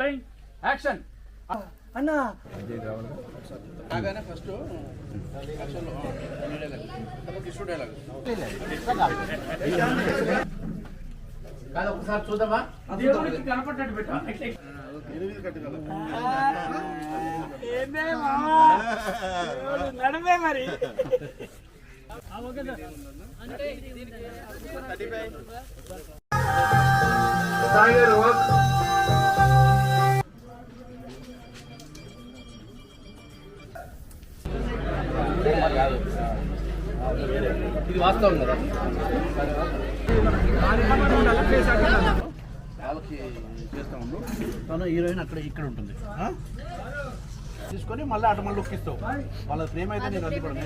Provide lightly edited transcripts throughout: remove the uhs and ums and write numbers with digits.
Rolling action అన్నా రాగానే first ఒకసారి చూద్దామా దేవుడికి కనపడ్డట్టు పెట్టు నడమే మరి ఇది వాస్తవం కదా వాళ్ళకి చేస్తా ఉండు తను హీరోయిన్ అక్కడ ఇక్కడ ఉంటుంది తీసుకొని మళ్ళీ అటు మళ్ళీ ఒక్కిస్తావు వాళ్ళ ప్రేమ అయితే నేను అందుకోవడం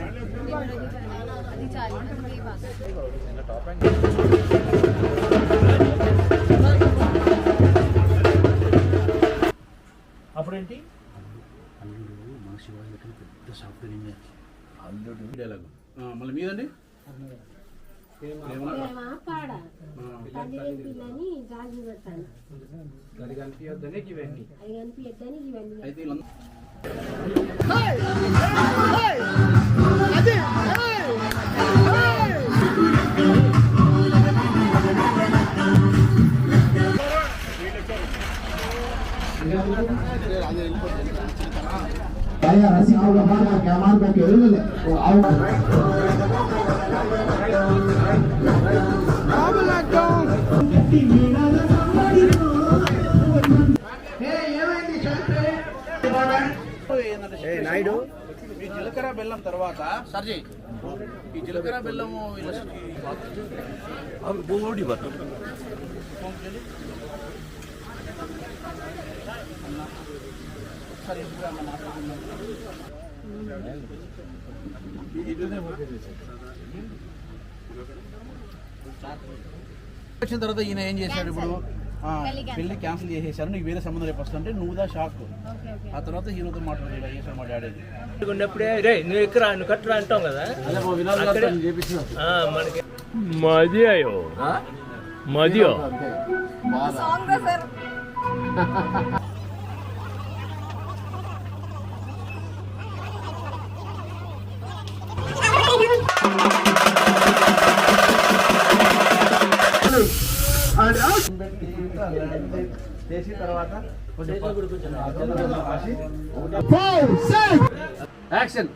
అప్పుడేంటి అల్లుడు మన శివాజీ పెద్ద సాఫ్ట్వేర్ ఇంజనీర్ అల్లుడు డైలాగు మళ్ళీ మీదండి అయితే Saya rasa kau dah banyak keamanan kau kira le. Awak. Naidu ఈ జీలకర్ర బెల్లం తర్వాత సర్జీ ఈ జీలకర్ర బెల్లము వచ్చిన తర్వాత ఈయన ఏం చేశాడు ఇప్పుడు పెళ్లి క్యాన్సిల్ చేసేసారు నీకు వేరే సంబంధం రేపు వస్తుంటే నువ్వుదా షాక్ ఆ తర్వాత హీరోతో మాట్లాడేది చేశాడు మా డాడీ ఉన్నప్పుడే రే నువ్వు ఎక్కరా నువ్వు కట్టరా అంటాం కదా మనకి మదియో మదియో చేసి తర్వాత Five, six. యాక్షన్